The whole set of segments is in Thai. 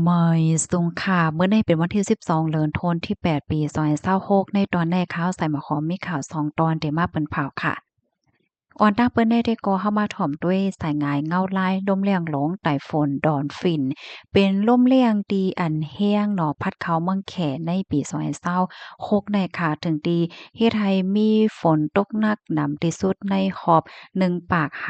ไม่สุงค่ะเมื่อในเป็นวันที่12เดือนธันวาคมที่8ปี2026ในตอนแรกข่าวใส่มาขอมีข่าว2ตอนที่มาเปิ้นเผาค่ะออนตั้งเปิ้นได้ก่อเข้ามาถ่อมด้วยสายงายเงาลายลมแรงหลงไต้ฝุ่นดอนฝิ่นเป็นลมแรงดีอันแห้งเนาะพัดเข้าเมืองแขในปี2026ในค่ะถึงดีเฮ็ดให้มีฝนตกหนักหนำที่สุดในขอบ1ปาก50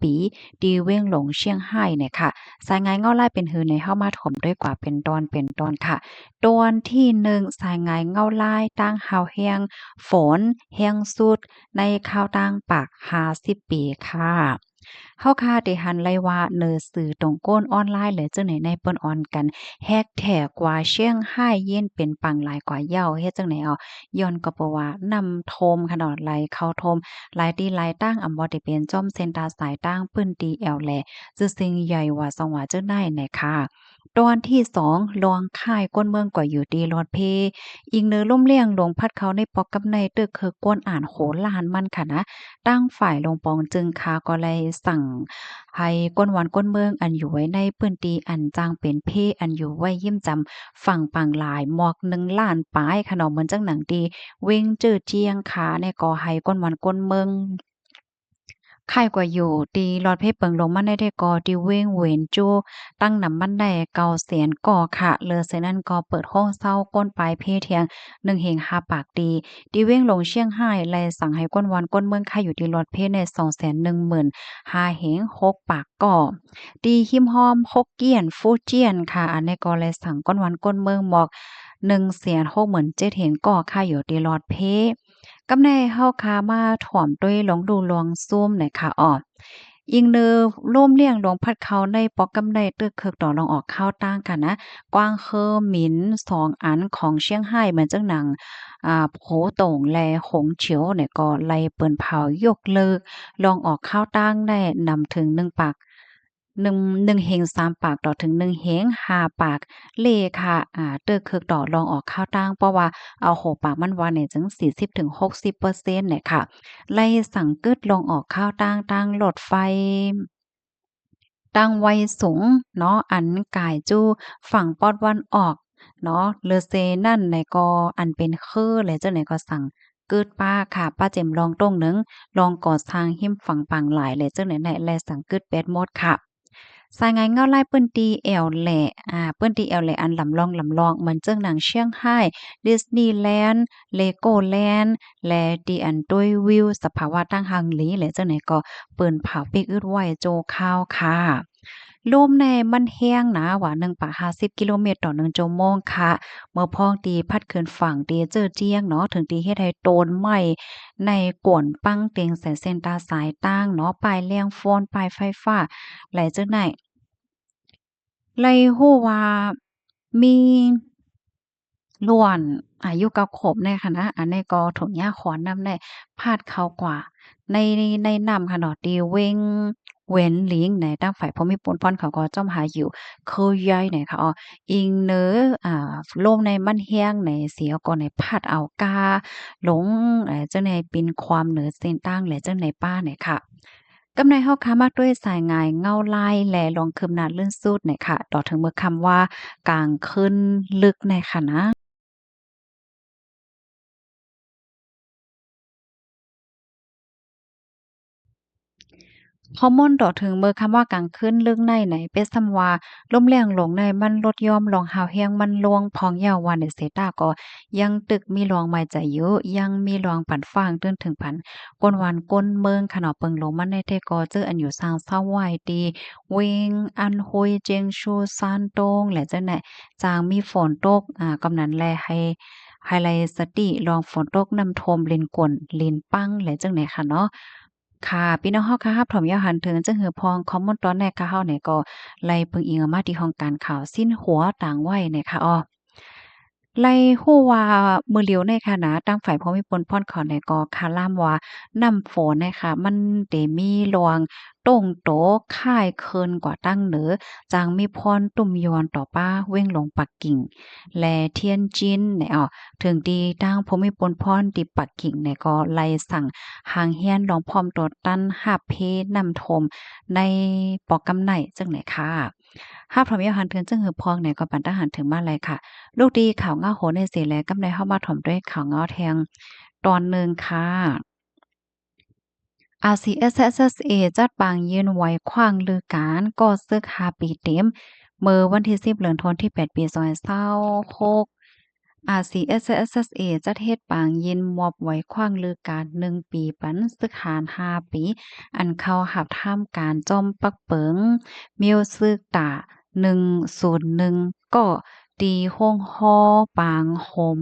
ปีดีเว้งหลงเชียงไฮ้เนี่ยค่ะ สายงานเงาลายเป็นหือในเข้ามาถมด้วยกว่าเป็นตอนเป็นตอนค่ะตอนที่1สายงานเงาลายตั้งฮาวแฮงฝนแห้งสุดในข้าวตั้งปาก50ปีค่ะเฮาค่ะได้หันไล่ว่าเนอสื่อตรงก้นออนไลน์เลยจังไหนในเปิ้นออนกันแฮกแท็กว่าเชียงไฮ้เย็นเป็นปังหลายกว่าเหย้าเฮ็ดจังไหนเอาย้อนก็เพราะว่านำโทมค่ะเนาะไหลเข้าโทมหลายที่หลายตั้งบ่ได้เป็นจ้อมเซ็นตาสายตั้งปื้นตีแอวแล ซื่อสิ่งใหญ่ว่าสว่าจะได้น่ะค่ะตอนที่2ลองค่ายก้นเมืองกว่าอยู่ดีรอดเพอิงเนอล่มเลี่ยงลงพัดเขาในปอกกับในตึกคือกวนอ่านโหลานมันค่ะนะตั้งฝ่ายลงปองจึงคาก็เลยสั่งให้ก้นวันก้นเมืองอันอยู่ไว้ในพื้นที่อันจางเป็นเพอันอยู่ไว้ยิ้มจำฝั่งปางหลายหมอก1ล้านปลายค่ะเนาะเหมือนจังหนังดีเว้งจื้อเจียงคาในก่อให้ก้นวันก้นเมือง ข่ายกว่าอยู่ตีหลอดเพชรเปิงลงมาได้ก่อตีเว้งเว้นจู้ตั้งนำมันได้เก่าแสนก่อค่ะเลอเสนั้นก็เปิดห้องเศร้าก้นปลายเพเทียง1เฮง5ปากดีตีเว้งลงเชียงไฮ้แลสั่งให้ก้นวันก้นเมืองค่ายอยู่ที่หลอดเพชรใน215,000เฮง6ปากก่อตีหิมหอมฮกเกี้ยนฟูเจียนค่ะอันนี้ก็เลยสั่งก้นวันก้นเมืองหมอก167,000เฮงก่อค่ายอยู่ที่หลอดเพ กำในเฮาคามาถ่อมด้วยหลองดูหลองซุ่มหน่อยค่ะอ้อยิงเนอร่มเลี่ยงลงพัดเขาในปอกกำไดตึกเคิกดอกลองออกข้าวตั้งกันนะกว้างเคอหมิน2อันของเชียงไฮ้เหมือนจังหนังโผตงแลหงเฉียวเนี่ยก็ไล่เปิ้นเผายกเลิกลองออกข้าวตั้งได้นำถึง1ปาก1เฮง3ปากต่อถึง1เฮง5ปากเลค่ะเตอเคิกดอกลองออกข้าวตั้งเพราะว่า เอาโหปากมันว่าเนี่ยจัง40-60%เปอร์เซ็นต์เนี่ยค่ะไล่สั่งกึดลงออกข้าวตั้งรถไฟตั้งไว้สูงเนาะอันกายจู้ฝั่งปอดวันออกเนาะเลอเซนั่นไหนก็อันเป็นคือแล้วจังไหนก็สั่งกึดป้าค่ะป้าเจ็มลองตรงหนึ่งลองก่อสร้างหิมฝั่งปังหลายเลยจังไหนไหนแลสั่งกึดแปดหมดค่ะ สายงานเงาไล่เปิ้นตีแอวแหล่เปิ้นตีแอวแหล่อันลำลองเหมือนเจิ้งหนังเชียงไฮ้ดิสนีย์แลนด์ Legoland และตีอันต้วยวิวสภาวะตั้งหังหลีและจังไหนก็เปิ้นเผาปีกอึดไว้โจข้าวค่ะลมในมันแห้งหนาว่า1ปาก50กิโลเมตรต่อ1ชั่วโมงค่ะเมื่อพ้องตีพัดขึ้นฝั่งตีเจอเจียงเนาะถึงตีเฮ็ดให้โตนไหม้ในก่วนปังเต็งแสนเส้นตาสายตั้งเนาะปลายแรงฟ้อนปลายไฟฟ้าไหลจังไหน เลยฮู้ว่ามีล้วนอายุเก่าขบในค่ะนะอันนี้ก็ถงหญ้าขอนำได้พาดเขากว่าในนำค่ะเนาะตีเว้งเว้นหลิงในตั้งฝ่ายภูมิพลพ่อนเขาก็จ้อมหาอยู่คือย้ายไหนค่ะอ้ออิงเนอลมในมันแห้งในเสียก็ในพัดเอากาหลงจังในปินความเหนือเส้นตั้งและจังในป้าไหนค่ะ กำในเฮาค้ามาด้วยสายงายเงาลายแลลองคืบหน้าลื่นสุดหน่อยค่ะต่อถึงเมื่อคำว่ากลางคืนลึกในค่ะนะ ฮอร์โมนดอกถึงเมื่อคำว่ากลางคืนลึกในไหนเป็นสำว่าลมแรงลงในมันลดยอมลองหาวแฮงมันลวงพองยาววันในเสตาก็ยังตึกมีรองไม้ใจเยอะยังมีรองปันฟางตื้นถึงพันก้นวันก้นเมืองขนอเปิงลงมันในเทกอเจออันอยู่สร้างเศร้าไหวดีเวงอันฮุยเจียงชูซานตงและจังไหนจางมีฝนตกกำนันแลให้ไฮไลท์สติลองฝนตกนำโทมเลนกวนเลนปังและจังไหนค่ะเนาะ ค่ะพี่น้องเฮาค่ะรับถมยาวหันถึงจังหือพองคอมมอนตอนแรกค่ะเฮาเนี่ยก็ไล่เพิ่งอิงเอามาที่ห้องการข่าวสิ้นหัวต่างไว้เนี่ยค่ะอ้อไล่ฮู้ว่ามื้อเหลียวในค่ะนะทางฝ่ายภูมิพลพรเขาเนี่ยก็คาล่ามว่าน้ำฝนเนี่ยค่ะมันได้มีหลวงตรงโตค่ายเคินกว่าตั้งเหนือจางมีพรตุ่มยอนต่อป้าเว้งลงปักกิ่งและเทียนจินเนี่ยอ้อถึงดีทางภูมิพลพรที่ปักกิ่งเนี่ยก็ไล่สั่ง หางเฮียนลองพร้อมโตดตั้นหาบเพนำทมในปอกกำไนจังไหนค่ะ ห้าพร้อมยาหันเทินจึงหือพองไหนก็ปันทหารถึงมาเลยค่ะลูกดีข่าวเงาโหในเสียแลกำในเข้ามาถ่อมด้วยข่าวเงาแทงตอนหนึ่งค่ะ RCSSA จัดปางยืนไว้ขว้างลือการก่อซึก5ปีเต็มเมื่อวันที่10เดือนธันวาคมที่8ปี2026 RCSSA จัดเฮ็ดปางยินมอบไว้ขว้างลือการ1ปีปันซึกหาร5ปีอันเข้าหับท่ามการจอมปักเปิงมิวซึกตา101ก็ตีห้องฮอปางโฮม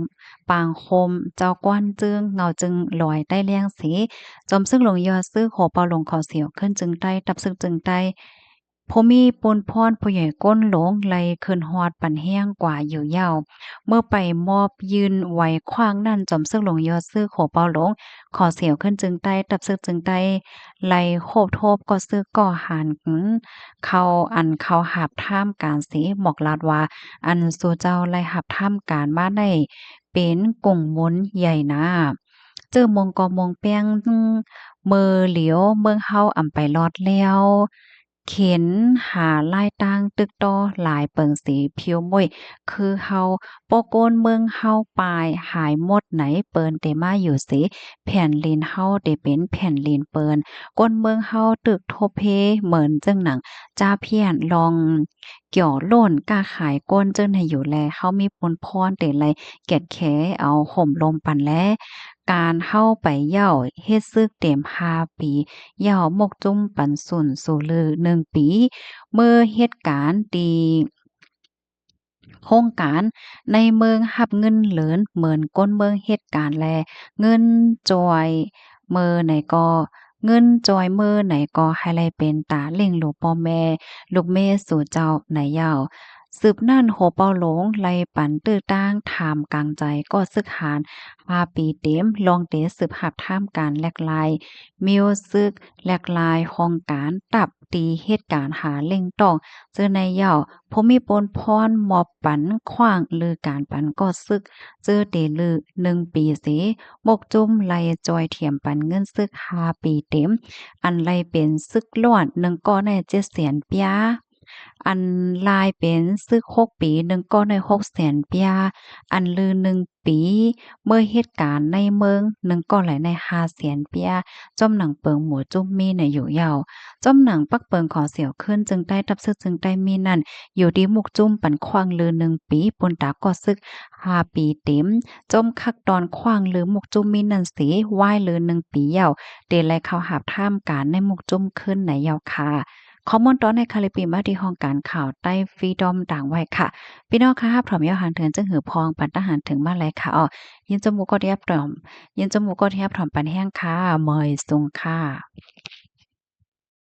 ปางโฮมเจ้ากวนจึงเงาจึงลอยใต้เลี้ยงสีจอมซึ่งลงยอซื้อโหเปาลงขอเสียวขึ้นจึงใต้ตับซึ่งจึงใต้ผู้มีปูนพรผู้ใหญ่ก้นหลงไลขึ้นฮอดปันแห้งกว่าอยู่ยาวเมื่อไปมอบยืนไว้ขว้างนั่นจอมซึ่งลงยอซื้อโหเปาหลงขอเสียวขึ้นจึงใต้ตับซึ่งจึงใต้ไลโคบโทบก็ซื้อก่อหานเขาอันเขาหาบท่ามการสีหมอกลาดว่าอันสู่เจ้าไล่หับท่ามการมาได้เป็นกงมนใหญ่นาเจอมงกอมงแป้งเมอเหลียวเมืองเฮาอำไปรอดแล้วเข็นหาลายต่างตึกต่อหลายเปิงสีเพียวม้วยคือเฮาโปโกนเมืองเฮาปายหายหมดไหนเปิ้นเตมาอยู่สิแผ่นลินเฮาได้เป็นแผ่นลินเปิ้นก้นเมืองเฮาตึกโทเพเหมือนจังหนังจ้าเพียนลองเกี่ยวโล่นกล้าขายก้นเจิ้นให้อยู่แลเฮามีปนพรเตไลเกียดแขเอาห่มลมปันแลการเฮาไปเย้าเฮ็ดซึกเต็ม5ปีเย้าหมกจุ้มปันสุนสู่ลือ1ปีเมื่อเหตุการณ์ตีโครงการในเมืองรับเงินเหลินเหมือนก้นเมืองเหตุการณ์แลเงินจอยเมอไหนก็เงินจอยเมอไหนก็ให้ไลเป็นตาเล่งลูกพ่อแม่ลูกแม่สู่เจ้าไหนยาวสืบนั่นโหเปาหลงไล่ปันตื้อต้างถามกลางใจก็ซึกหาน5 ปีเต็มลองเตสืบหับท่ามการแลกลายมิวซึกแลกลายของการตับตีเหตุการณ์หาเล่งต้องเจอในเหย่าผมมีปนพรมอบปันขว้างลือการปันก็ซึกเจอเตลือ1 ปีเสหมกจุ่มไลจอยเถียมปันเงินซึก5 ปีเต็มอันไลเป็นซึกล้วน1ก็ใน700,000เปียอันลายเป็นซึก6 ปี1ก็ใน600,000เปียอันลือ1 ปีเมื่อเหตุการณ์ในเมือง1ก็ไหลใน500,000เปียจอมหนังเปิงหมูจุ้มมีในอยู่ยาวจอมหนังปักเปิงขอเสียวขึ้นจึงได้ทับซึกจึงได้มีนั่นอยู่ดีมุกจุ้มปันขว้างลือ1 ปีปนตาก็ซึก5 ปีเต็มจอมคักตอนขว้างลือมุกจุ้มมีนั่นสีไหว้ลือ1 ปียาวเดลัยเข้าหาบท่ามการในมุกจุ้มขึ้นในยาวค่ะข้อมูลตอนในคาลิปีมาที่ห้องการข่าวใต้ฟรีดอมต่างไว้ค่ะพี่น้องค่ะพร้อมยาวหางเถินจึงหือพองปันทหารถึงมาเลยค่ะยินจมูกก็เรียบถ่อมยินจมูกก็เรียบถ่อมปันแห้งค่ะเมยสุงค่ะ